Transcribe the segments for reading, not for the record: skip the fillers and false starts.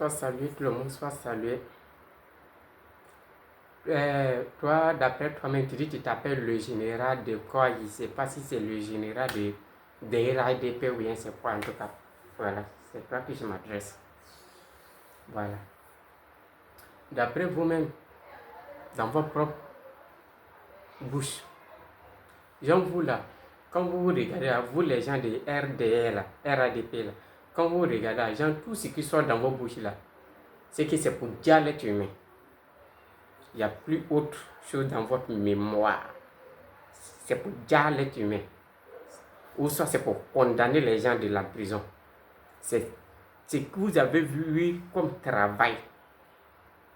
soit salué, tout le monde soit salué. Toi, d'après toi-même, tu dis que tu t'appelles le général de quoi? Je ne sais pas si c'est le général de RADP ou bien c'est quoi en tout cas. Voilà, c'est toi que je m'adresse. Voilà. D'après vous-même, dans votre propre bouche, genre vous là, quand vous regardez, là, vous les gens de RDR là, RADP là, quand vous regardez, genre tout ce qui sort dans vos bouches là, c'est que c'est pour dire l'être humain. Il n'y a plus autre chose dans votre mémoire. C'est pour dire l'être humain. Ou soit c'est pour condamner les gens de la prison. C'est ce que vous avez vu comme travail.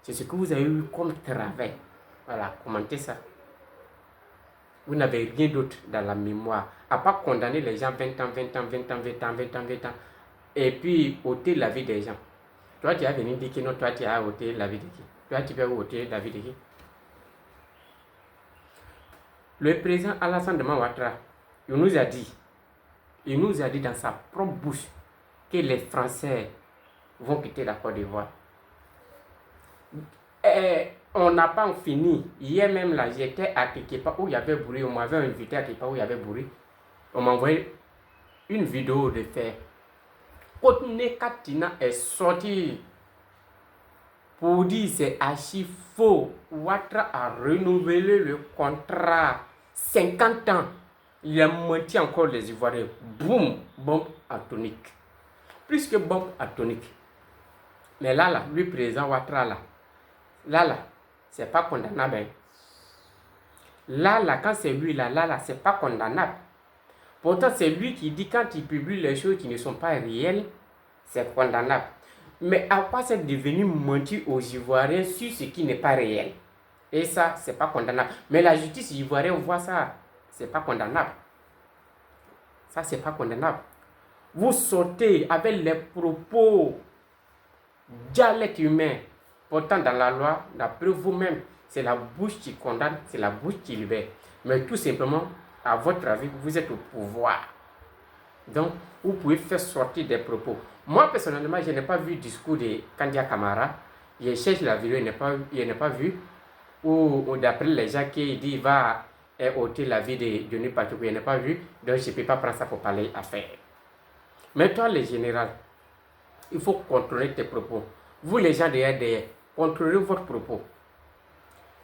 C'est ce que vous avez eu comme travail. Voilà, commentez ça. Vous n'avez rien d'autre dans la mémoire. À part condamner les gens 20 ans, 20 ans, 20 ans, 20 ans, 20 ans, 20 ans. Et puis ôter la vie des gens. Toi, tu as venu dire que non, toi, tu as ôté la vie de qui? Toi, tu peux ôter la vie de qui? Le président Alassane Ouattara, il nous a dit dans sa propre bouche que les Français vont quitter la Côte d'Ivoire. On n'a pas fini. Hier même, là, j'étais à Tekepa où il y avait bruit. On m'avait invité à Tekepa où il y avait bruit. On m'a envoyé une vidéo de faire. Kotne Katina est sorti pour dire c'est archi faux. Ouattara a renouvelé le contrat 50 ans. Il a menti encore les Ivoiriens. Boum, bombe atomique. Plus que bombe atomique. Mais là, lui, président Ouattara, là, c'est pas condamnable. Là, quand c'est lui, là, c'est pas condamnable. Pourtant, c'est lui qui dit quand il publie les choses qui ne sont pas réelles, c'est condamnable. Mais à quoi c'est devenu mentir aux Ivoiriens sur ce qui n'est pas réel? Et ça, c'est pas condamnable. Mais la justice ivoirienne voit ça, c'est pas condamnable. Ça, c'est pas condamnable. Vous sortez avec les propos dialecte humain. Pourtant, dans la loi, d'après vous-même, c'est la bouche qui condamne, c'est la bouche qui libère. Mais tout simplement, à votre avis, vous êtes au pouvoir. Donc, vous pouvez faire sortir des propos. Moi, personnellement, je n'ai pas vu le discours de Kandia Kamara. Je cherche la vidéo, je n'ai pas vu. Ou d'après les gens qui disent qu'il va ôter la vie de Denis Pachoukou, je n'ai pas vu. Donc, je ne peux pas prendre ça pour parler affaire. Mais toi, le général, il faut contrôler tes propos. Vous, les gens de RDR, contrôlez votre propos.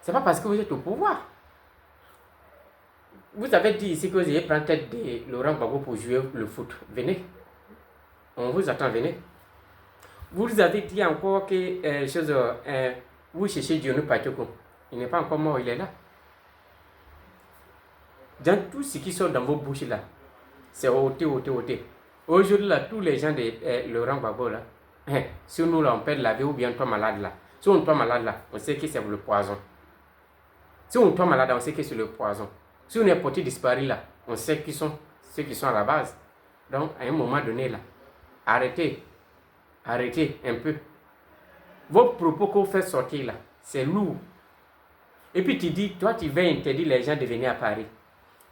Ce n'est pas parce que vous êtes au pouvoir. Vous avez dit ici que vous allez prendre tête de Laurent Gbagbo pour jouer le foot. Venez. On vous attend, venez. Vous avez dit encore que vous cherchez Dionou Pachoukou. Il n'est pas encore mort, il est là. Dans tout ce qui sort dans vos bouches là, c'est ôté. Aujourd'hui là, tous les gens de Laurent Gbagbo là, si nous là on perd la vie ou bien on tombe malade là. Si on tombe malade là, on sait que c'est le poison. Si on tombe malade, on sait que c'est le poison. Si on est porté disparu là, on sait qui sont ceux qui sont à la base. Donc, à un moment donné là, arrêtez un peu. Vos propos que vous faites sortir là, c'est lourd. Et puis tu dis, toi tu veux interdire les gens de venir à Paris.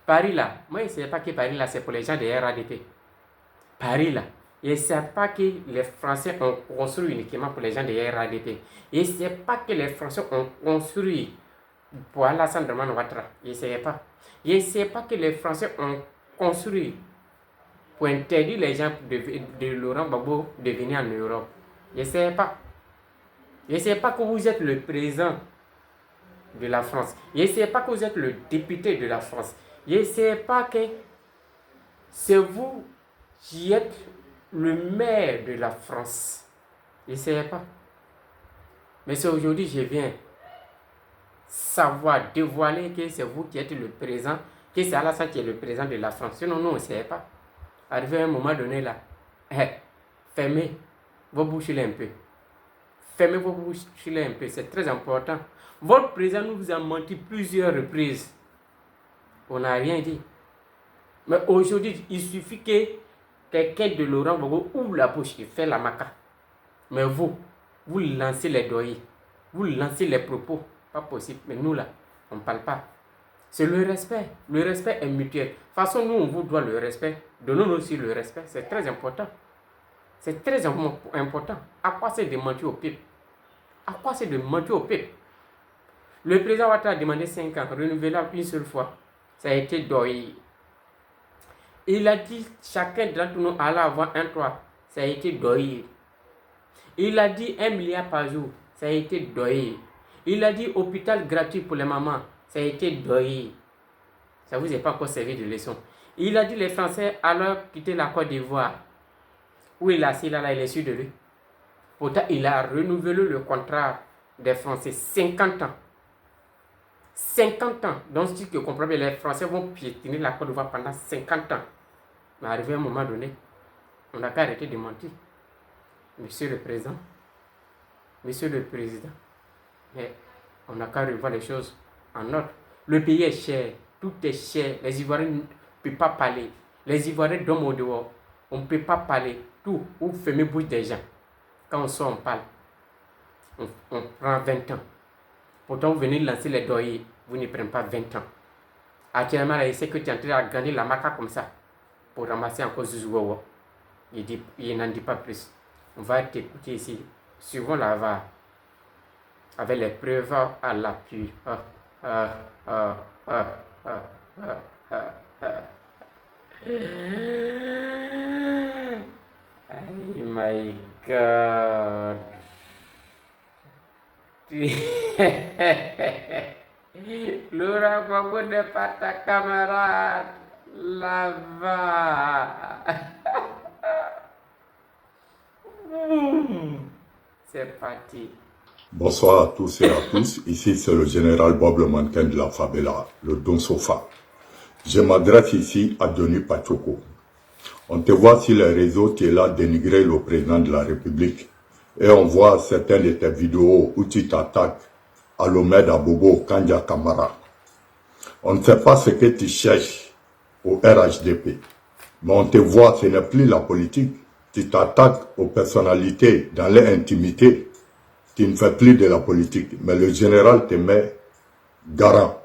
Paris là, moi je ne sais pas que Paris là c'est pour les gens de RADP. Paris là, je ne sais pas que les Français ont construit uniquement pour les gens de RADP. Je ne sais pas que les Français ont construit pour Alassane Ouattara. Je ne sais pas. Je ne sais pas que les Français ont construit pour interdire les gens de Laurent Gbagbo de venir en Europe. Je ne sais pas. Je ne sais pas que vous êtes le président de la France. Je ne sais pas que vous êtes le député de la France. Je ne sais pas que c'est vous qui êtes le maire de la France. Je ne sais pas. Mais c'est aujourd'hui que je viens savoir, dévoiler que c'est vous qui êtes le président, que c'est Alassane qui est le président de la France. Sinon, nous, on ne sait pas. Arrivé à un moment donné là, fermez vos bouches là un peu. Fermez vos bouches là un peu, c'est très important. Votre président nous a menti plusieurs reprises. On n'a rien dit. Mais aujourd'hui, il suffit que quelqu'un de Laurent Gbagbo ouvre la bouche et fait la maca. Mais vous lancez les doyers. Vous lancez les propos. Pas possible. Mais nous là, on ne parle pas. C'est le respect. Le respect est mutuel. De toute façon, nous, on vous doit le respect. Donnons-nous aussi le respect. C'est très important. C'est très important. À quoi c'est de mentir au peuple? À quoi c'est de mentir au peuple? Le président Ouattara a demandé 5 ans, renouvelable une seule fois. Ça a été doyé. Il a dit chacun d'entre nous allait avoir un toit. Ça a été doyé. Il a dit 1 milliard par jour. Ça a été doyé. Il a dit hôpital gratuit pour les mamans. Ça a été doyé. Ça ne vous a pas encore servi de leçon. Il a dit les Français alors quitter la Côte d'Ivoire. Où il est assis là, il est sûr de lui. Pourtant, il a renouvelé le contrat des Français 50 ans. 50 ans. Donc, ce que comprend bien, les Français vont piétiner la Côte d'Ivoire pendant 50 ans. Mais arrivé à un moment donné, on n'a qu'à arrêter de mentir. Monsieur le Président, mais on n'a qu'à revoir les choses en ordre. Le pays est cher, tout est cher. Les Ivoiriens ne peuvent pas parler. Les Ivoiriens dorment au dehors. On ne peut pas parler. Tout, ou fermer bouche des gens. Quand on sort, on parle. On prend 20 ans. Pourtant, vous venez lancer les doyers. Vous ne prenez pas 20 ans. Actuellement, là, il sait que tu es en train de gagner la maca comme ça. Pour ramasser encore Zouzouawa. Il n'en dit pas plus. On va t'écouter ici. Suivons la VAR. Avec les preuves à l'appui. Oh my God. Laurent Gbagbo n'est pas ta camarade. Là-bas. C'est parti. Bonsoir à tous et à tous. Ici, c'est le général Bob le mannequin de la favela, le Don Sofa. Je m'adresse ici à Denis Pachoko. On te voit sur les réseaux, tu es là dénigrer le président de la République. Et on voit certaines de tes vidéos où tu t'attaques à l'Omed Abobo Kanja Kamara. On ne sait pas ce que tu cherches au RHDP. Mais on te voit, ce n'est plus la politique. Tu t'attaques aux personnalités dans leur intimité. Tu ne fais plus de la politique. Mais le général te met garant.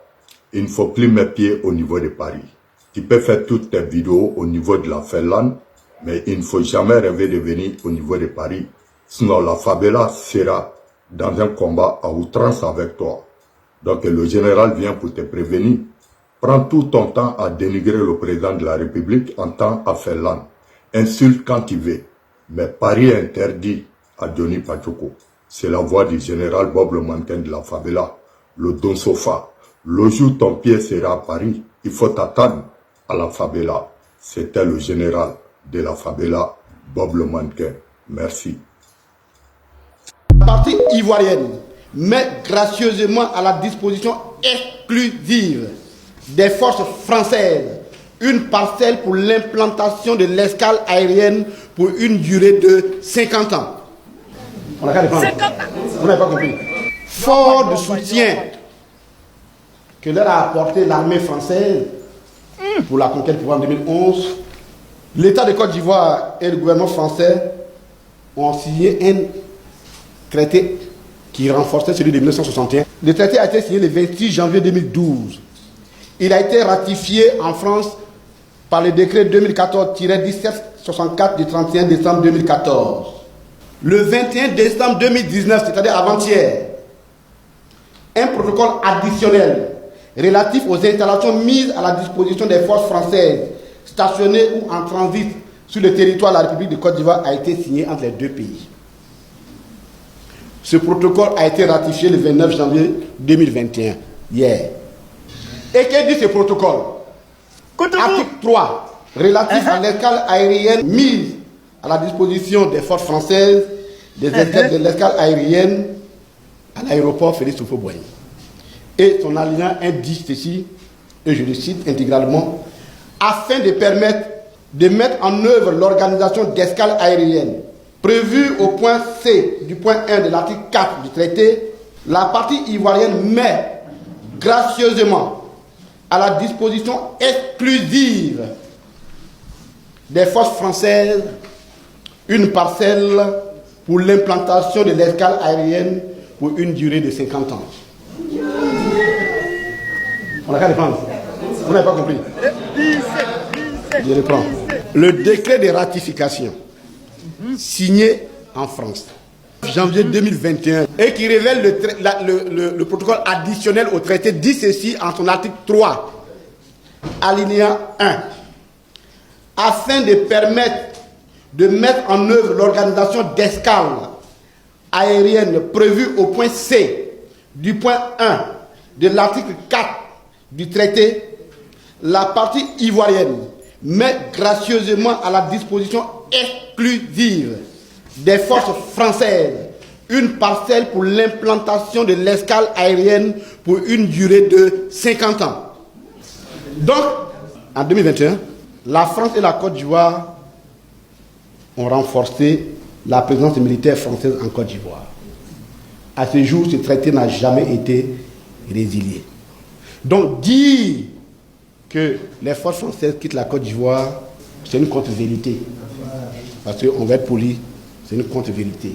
Il ne faut plus mettre pied au niveau de Paris. Tu peux faire toutes tes vidéos au niveau de la Finlande, mais il ne faut jamais rêver de venir au niveau de Paris. Sinon, la favela sera dans un combat à outrance avec toi. Donc, le général vient pour te prévenir. Prends tout ton temps à dénigrer le président de la République en temps à Finlande. Insulte quand tu veux. Mais Paris est interdit à Denis Pachoko. C'est la voix du général Bob le mannequin de la favela, le Don Sofa. Le jour où ton pied sera à Paris, il faut t'attendre à la favela. C'était le général de la favela, Bob le mannequin. Merci. La partie ivoirienne met gracieusement à la disposition exclusive des forces françaises une parcelle pour l'implantation de l'escale aérienne pour une durée de 50 ans. On n'a qu'à répondre. 50 ans. Vous n'avez pas compris. Fort du soutien que leur a apporté l'armée française pour la conquête du pouvoir en 2011, l'État de Côte d'Ivoire et le gouvernement français ont signé un traité qui renforçait celui de 1961. Le traité a été signé le 26 janvier 2012. Il a été ratifié en France par le décret 2014-1764 du 31 décembre 2014. Le 21 décembre 2019, c'est-à-dire avant-hier, un protocole additionnel relatif aux installations mises à la disposition des forces françaises stationnées ou en transit sur le territoire de la République de Côte d'Ivoire a été signé entre les deux pays. Ce protocole a été ratifié le 29 janvier 2021, hier. Et que dit ce protocole? Article 3, relatif à l'escale aérienne mise à la disposition des forces françaises, des escales de l'escale aérienne à l'aéroport Félix Houphouët-Boigny. Et son alinéa indique ceci, et je le cite intégralement, afin de permettre de mettre en œuvre l'organisation d'escale aérienne prévue au point C du point 1 de l'article 4 du traité, la partie ivoirienne met gracieusement à la disposition exclusive des forces françaises une parcelle pour l'implantation de l'escale aérienne pour une durée de 50 ans. On n'a qu'à répondre. Vous n'avez pas compris. Je reprends. Le décret de ratification signé en France. Janvier 2021, et qui révèle le protocole additionnel au traité, dit ceci en son article 3, alinéa 1. Afin de permettre de mettre en œuvre l'organisation d'escale aérienne prévue au point C du point 1 de l'article 4 du traité, la partie ivoirienne met gracieusement à la disposition exclusive des forces françaises une parcelle pour l'implantation de l'escale aérienne pour une durée de 50 ans. Donc, en 2021, la France et la Côte d'Ivoire ont renforcé la présence militaire française en Côte d'Ivoire. À ce jour, ce traité n'a jamais été résilié. Donc, dire que les forces françaises quittent la Côte d'Ivoire, c'est une contre-vérité. Parce qu'on va être poli, c'est une contre-vérité.